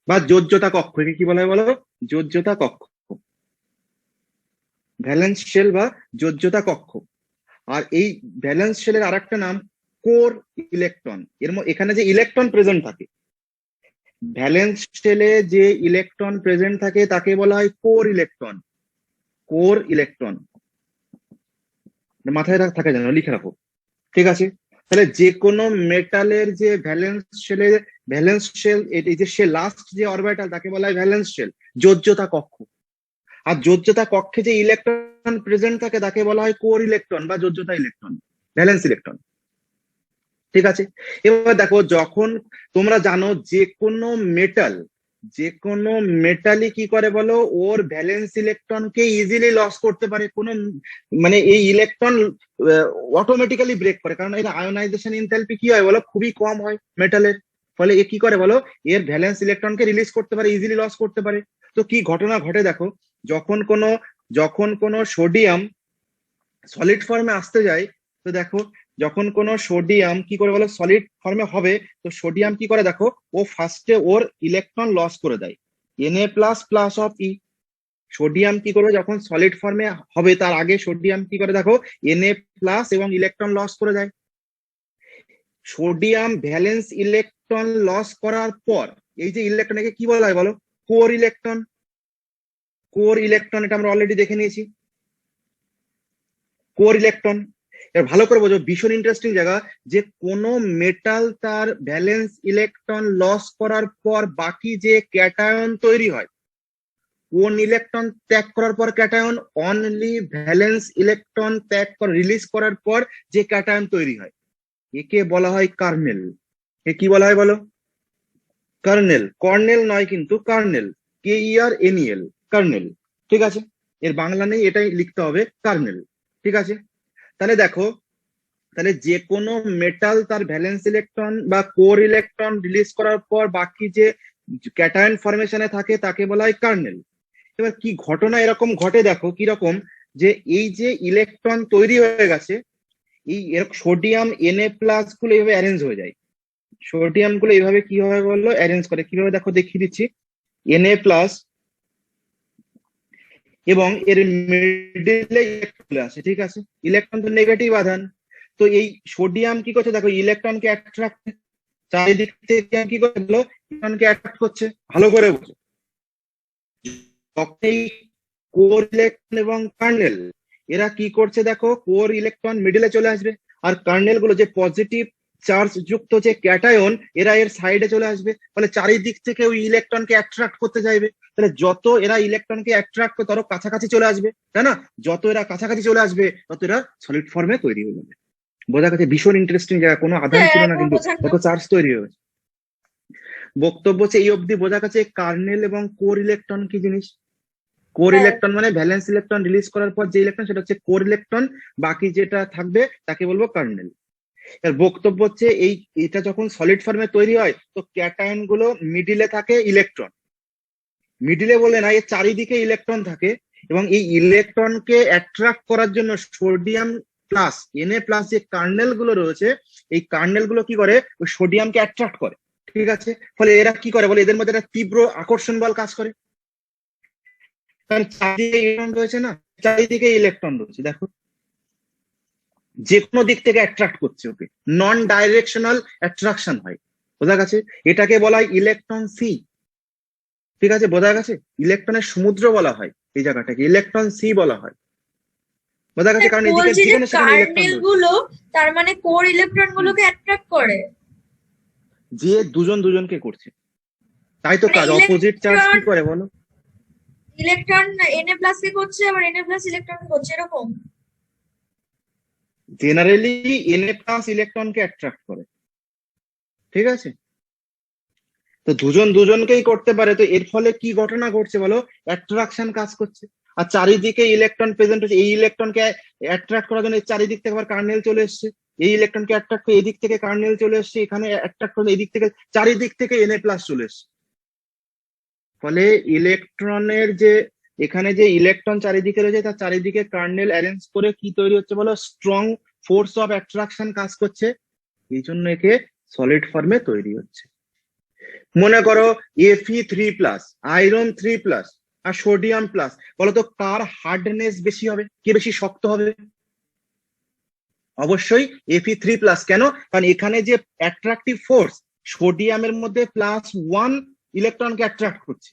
বা যোজ্যতা কক্ষ, একে কি বলা হয় বলো? যোজ্যতা কক্ষ। ভ্যালেন্স শেল বা যোজ্যতা কক্ষ। আর এই ভ্যালেন্স শেলের আরেকটা নাম কোর ইলেকট্রন। এখানে যে ইলেকট্রন প্রেজেন্ট থাকে, ভ্যালেন্স শেলে যে ইলেকট্রন প্রেজেন্ট থাকে তাকে বলা হয় কোর ইলেকট্রন। কোর ইলেকট্রন মাথায় থাকে যেন, লিখে রাখো। ঠিক আছে, তাহলে যে কোনো মেটালের যে ভ্যালেন্স শেল, এই যে লাস্ট যে অরবিটাল তাকে বলা হয় ভ্যালেন্স শেল, যোজ্যতা কক্ষ। আর যোজ্যতা কক্ষে যে ইলেকট্রন প্রেজেন্ট থাকে তাকে বলা হয় কোর ইলেকট্রন বা যোজ্যতা ইলেকট্রন, ভ্যালেন্স ইলেকট্রন। ঠিক আছে, এবার দেখো, যখন তোমরা জানো যে কোনো মেটালই কি করে বলো, ওর ভ্যালেন্স ইলেকট্রনকে ইজিলি লস করতে পারে। মানে এই ইলেকট্রন অটোমেটিক্যালি ব্রেক করে, কারণ এর আয়োনাইজেশন এনথালপি কি হয় বলো, খুবই কম হয় মেটালের। ফলে এ কি করে বলো, এর ভ্যালেন্স ইলেকট্রনকে রিলিজ করতে পারে, ইজিলি লস করতে পারে। তো কি ঘটনা ঘটে দেখো, যখন কোনো সোডিয়াম সলিড ফর্মে আসতে যায়, তো দেখো, যখন কোনো সোডিয়াম কি করে বলো সলিড ফর্মে হবে, তো সোডিয়াম কি করে দেখো, ও ফার্স্টে ওর ইলেকট্রন লস করে দেয়, Na++ অফ ই। সোডিয়াম কি করবে যখন সলিড ফর্মে হবে, তার আগে সোডিয়াম কি করে দেখো, Na+ এবং ইলেকট্রন লস করে দেয়। সোডিয়াম ভ্যালেন্স ইলেকট্রন লস করার পর এই যে ইলেকট্রনকে কি বলা হয় বলো? Core electron. কোর ইলেকট্রন, এটা আমরা অলরেডি দেখে নিয়েছি, কোর ইলেকট্রন। এবার ভালো করে বোঝো, ভীষণ ইন্টারেস্টিং জায়গা, যে কোনো মেটাল তার ভ্যালেন্স ইলেকট্রন লস করার পর বাকি যে ক্যাটায়ন তৈরি হয়, কোন ইলেকট্রন ত্যাগ করার পর cation, only valence electron release করার পর যে ক্যাটায়ন তৈরি হয়, একে বলা হয় কার্নেল। এ কি বলা হয় বলো? কার্নেল। কর্নেল নয় কিন্তু, কার্নেল, KERNEL, কার্নেল। ঠিক আছে, এর বাংলা নেই, এটাই লিখতে হবে, কার্নেল। ঠিক আছে, তাহলে দেখো, তাহলে যে কোনো মেটাল তার ভ্যালেন্স ইলেকট্রন বা কোর ইলেকট্রন রিলিজ করার পর বাকি যে ক্যাটায়ন ফরমেশনে থাকে তাকে বলা হয় কার্নেল। এবার কি ঘটনা এরকম ঘটে দেখো, কিরকম, যে এই যে ইলেকট্রন তৈরি হয়ে গেছে, এই সোডিয়াম Na+ গুলো এইভাবে অ্যারেঞ্জ হয়ে যায়। সোডিয়াম গুলো এইভাবে কি হয় বললো, অ্যারেঞ্জ করে, কিভাবে দেখো দেখিয়ে দিচ্ছি। Na+ এবং এর মিডলে ইলেকট্রন আছে। ঠিক আছে, ইলেকট্রন তো নেগেটিভ আধান, তো এই সোডিয়াম কি করছে দেখো, ইলেকট্রনকে অ্যাট্রাক্ট, চারিদিক থেকে কি করে বলো, ইলেকট্রনকে অ্যাট্রাক্ট করছে। ভালো করে বোঝো, এই কোর ইলেকট্রন এবং কার্নেল এরা কি করছে দেখো, কোর ইলেকট্রন মিডলে চলে আসবে, আর কার্নেল গুলো যে পজিটিভ চার্জ যুক্ত যে ক্যাটায়ন, এরা এর সাইডে চলে আসবে। ফলে চারিদিক থেকে ওই ইলেকট্রনকে অ্যাট্রাক্ট করতে চাইবে। তাহলে যত এরা ইলেকট্রনকে অ্যাট্রাক্ট করে তত কাছাকাছি চলে আসবে, তাই না? যত এরা কাছাকাছি চলে আসবে তত এরা সলিড ফর্মে তৈরি হয়ে যাবে। বোঝা গেছে? ভীষণ ইন্টারেস্টিং জায়গা, কোনো আধান ছিল না কিন্তু কত চার্জ তৈরি হয়েছে। বক্তব্য হচ্ছে এই অবধি বোঝা গেছে কার্নেল এবং কোর ইলেকট্রন কি জিনিস। কোর ইলেকট্রন মানে ভ্যালেন্স ইলেকট্রন রিলিজ করার পর যে ইলেকট্রন, সেটা হচ্ছে কোর ইলেকট্রন। বাকি যেটা থাকবে তাকে বলবো কার্নেল। এর বক্তব্য হচ্ছে এটা যখন সলিড ফর্মে তৈরি হয়, তো ক্যাটায়ন গুলো মিডিলে থাকে, ইলেকট্রন মিডিলে বলে না, এর চারিদিকে ইলেকট্রন থাকে, এবং এই ইলেকট্রনকে অ্যাট্রাক্ট করার জন্য সোডিয়াম প্লাস Na+ যে কার্নেল গুলো রয়েছে, এই কার্নেল গুলো কি করে, ওই সোডিয়ামকে অ্যাট্রাক্ট করে। ঠিক আছে, ফলে এরা কি করে বলে, এদের মধ্যে একটা তীব্র আকর্ষণ বল কাজ করে, কারণ চারিদিকে ইলেকট্রন রয়েছে না, চারিদিকে ইলেকট্রন রয়েছে, দেখো যে কোনো দিক থেকে অ্যাট্রাক্ট করছে ওকে, নন ডাইরেকশনাল অ্যাট্রাকশন হয়। বোঝা গেছে? এটাকে বলা হয় ইলেকট্রন সি। ঠিক আছে, বোঝা গেছে? ইলেকট্রনের সমুদ্র বলা হয় এই জায়গাটাকে, ইলেকট্রন সি বলা হয়। বোঝা গেছে? কারণ এদিকে বলছি যে যেখানে সেখানে ইলেকট্রন কার্নেল গুলো তার মানে কোর ইলেকট্রন গুলোকে অ্যাট্রাক্ট করে। যে দুজন দুজনকে করছে, তাই তো মানে কাজ। অপোজিট চার্জ কি করে বলো? ইলেকট্রন Na প্লাস কে করছে, আবার Na প্লাস ইলেকট্রন করছে, এরকম। জেনারেলি Na প্লাস ইলেকট্রনকে অ্যাট্রাক্ট করে, ঠিক আছে? তো দুজন দুজনকেই করতে পারে, তো এর ফলে কি ঘটনা ঘটছে বলো? অ্যাট্রাকশন কাজ করছে। আর চারিদিকে ইলেকট্রন প্রেজেন্ট হচ্ছে, এই ইলেকট্রনকে অ্যাট্রাক্ট করার জন্য এর চারিদিক থেকে আবার কার্নেল চলে এসছে, এই ইলেকট্রনকে অ্যাট্রাক্ট করে এদিক থেকে কার্নেল চলে এসছে, এখানে অ্যাট্রাক্ট করে এদিক থেকে, চারিদিক থেকে Na প্লাস চলে এসছে। ফলে ইলেকট্রনের যে এখানে যে ইলেকট্রন চারিদিকে রয়েছে তার চারিদিকে কার্নেল অ্যারেঞ্জ করে কি তৈরি হচ্ছে বলো? স্ট্রং ফোর্স অফ অ্যাট্রাকশন কাজ করছে, এই জন্য একে সলিড ফর্মে তৈরি হচ্ছে। মনে করো Fe3+, আয়রন 3+, আর সোডিয়াম প্লাস, বলতো কার হার্ডনেস বেশি হবে, কে বেশি শক্ত হবে? অবশ্যই Fe3+। কেন? কারণ এখানে যে অ্যাট্রাকটিভ ফোর্স, সোডিয়ামের মধ্যে +1 ইলেকট্রনকে অ্যাট্রাক্ট করছে,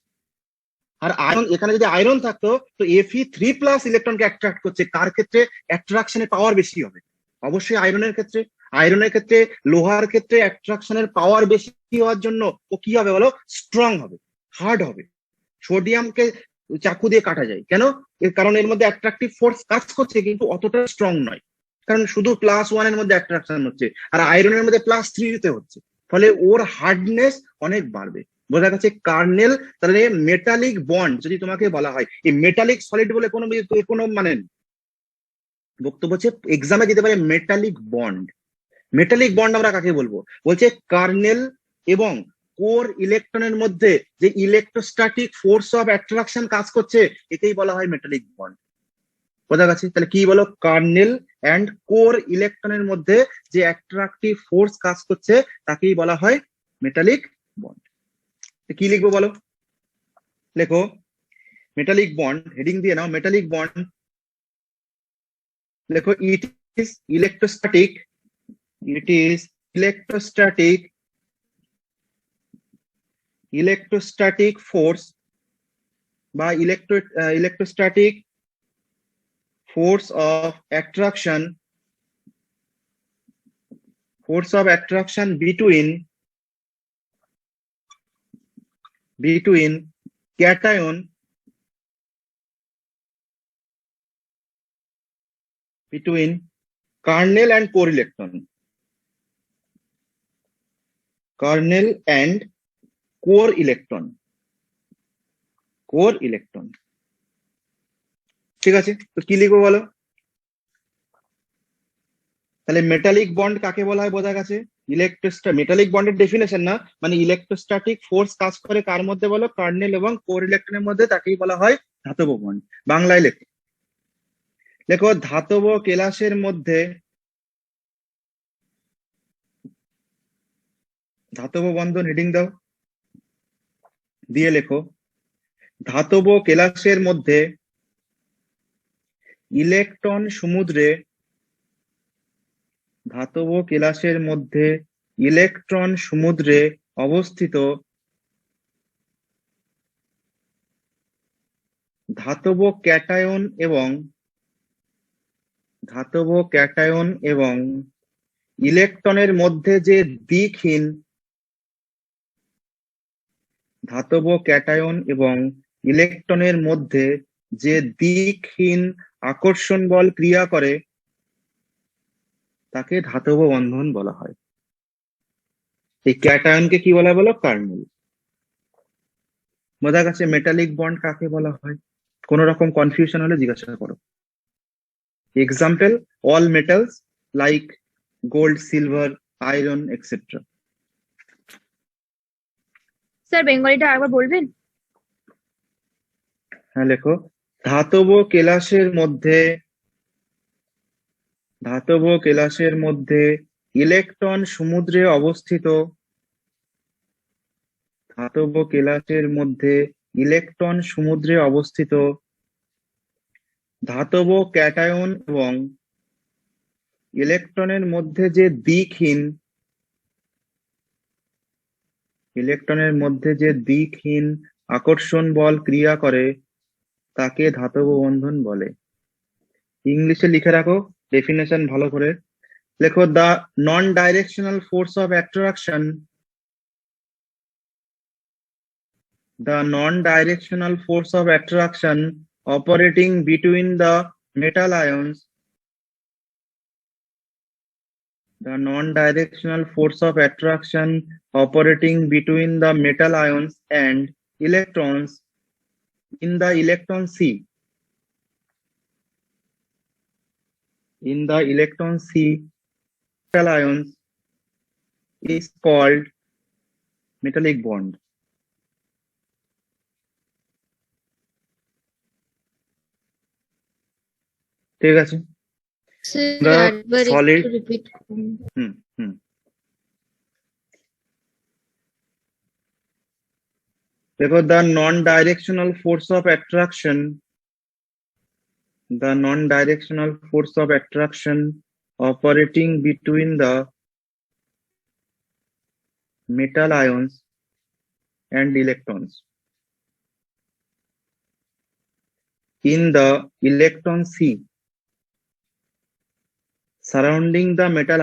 আর আয়রন, এখানে যদি আয়রন থাকতো তো Fe3+ ইলেকট্রনকে অ্যাট্রাক্ট করছে। কার ক্ষেত্রে অ্যাট্রাকশনের পাওয়ার বেশি হবে? অবশ্যই আয়রনের ক্ষেত্রে। আয়রনের ক্ষেত্রে, লোহার ক্ষেত্রে অ্যাট্রাকশনের পাওয়ার বেশি হওয়ার জন্য ও কি হবে বলো? স্ট্রং হবে, হার্ড হবে। সোডিয়ামকে চাকু দিয়ে কাটা যায়, কেন? এর কারণ এর মধ্যে অ্যাট্রাকটিভ ফোর্স কাজ করছে কিন্তু অতটা স্ট্রং নয়, কারণ শুধু +1 এর মধ্যে অ্যাট্রাকশন হচ্ছে, আর আয়রনের মধ্যে +3 তে হচ্ছে, ফলে ওর হার্ডনেস অনেক বাড়বে। বোঝা গেছে? কার্নেল তাহলে মেটালিক বন্ড যদি তোমাকে বলা হয়, এই মেটালিক সলিড বলে কোনো মানে নেই। বক্তব্য হচ্ছে এক্সামে দিতে পারে মেটালিক বন্ড। মেটালিক বন্ড আমরা কাকে বলবো? বলছে কার্নেল এবং কোর ইলেকট্রনের মধ্যে যে ইলেকট্রোস্ট্যাটিক ফোর্স অফ অ্যাট্রাকশন কাজ করছে, একেই বলা হয় মেটালিক বন্ড। বোঝা গেছে? তাহলে কি বলো? কার্নেল অ্যান্ড কোর ইলেকট্রনের মধ্যে যে অ্যাট্রাকটিভ ফোর্স কাজ করছে তাকেই বলা হয় মেটালিক বন্ড। কি লিখবো বলো? লেখো মেটালিক বন্ড, হেডিং দিয়ে নাও মেটালিক বন্ড। লেখো it is electrostatic, it is electrostatic, electrostatic force বা electrostatic force of attraction, force of attraction between cation, between kernel and core electron, kernel and core electron, core electron। ঠিক আছে, তো কি লিখবো বলো? তাহলে মেটালিক বন্ড কাকে বলা হয় বোঝা গেছে? মেটালিক বন্ডের ডেফিনেশন না, মানে ইলেকট্রোস্ট্যাটিক ফোর্স কাজ করে কার মধ্যে বলো? কার্নেল এবং কোর ইলেকট্রনের মধ্যে, তাকেই বলা হয় ধাতব বন্ড। বাংলায় লেখো, লেখো ধাতব কেলাসের মধ্যে, ধাতব বন্ধন হেডিং দাও, দিয়ে লেখো ধাতব কেলাসের মধ্যে ইলেকট্রন সমুদ্রে, ধাতব কেলাসের মধ্যে ইলেকট্রন সমুদ্রে অবস্থিত ধাতব ক্যাটায়ন এবং, ধাতব ক্যাটায়ন এবং ইলেকট্রনের মধ্যে যে দিকহীন, ধাতব ক্যাটায়ন এবং ইলেকট্রনের মধ্যে যে দিকহীন আকর্ষণ বল ক্রিয়া করে তাকে ধাতব বন্ধন বলা হয়। এই ক্যাটায়নকে কি বলা হয় বলো? কার্নেল। বোঝা গেছে মেটালিক বন্ড কাকে বলা হয়? কোন রকম কনফিউশন হলে জিজ্ঞাসা করো। Example, all metals like gold, silver, iron etcetera. Sir বেঙ্গলিটা আরেকবার বলবেন? হ্যাঁ লেখো, ধাতব কেলাসের মধ্যে, ধাতব কেলাসের মধ্যে ইলেকট্রন সমুদ্রে অবস্থিত, ধাতব কেলাসের মধ্যে ইলেকট্রন সমুদ্রে অবস্থিত ধাতব ক্যাটায়ন এবং ইলেকট্রনের মধ্যে যে দিকহীন, ইলেকট্রনের মধ্যে যে দিকহীন আকর্ষণ বল ক্রিয়া করে তাকে ধাতব বন্ধন বলে। ইংলিশে লিখে রাখো ডেফিনেশন ভালো করে। লেখো the non directional force of attraction, the non-directional force of attraction operating between the metal ions, the non-directional force of attraction operating between the metal ions and electrons in the electron C, in the electron C metal ions is called metallic bond. ঠিক আছে, sir the আরেকবার solid একটু repeat করুন। হুম দেখো the non-directional force of attraction, the non-directional force of attraction operating between the metal ions and electrons in the electron C surrounding the metal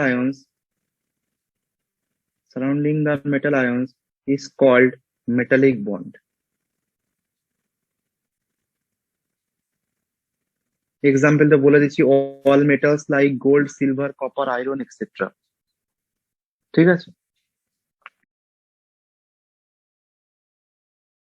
ions is called metallic bond. Example তো বলে দিচ্ছি, all metals like gold, silver, copper, iron, etc. ঠিক আছে।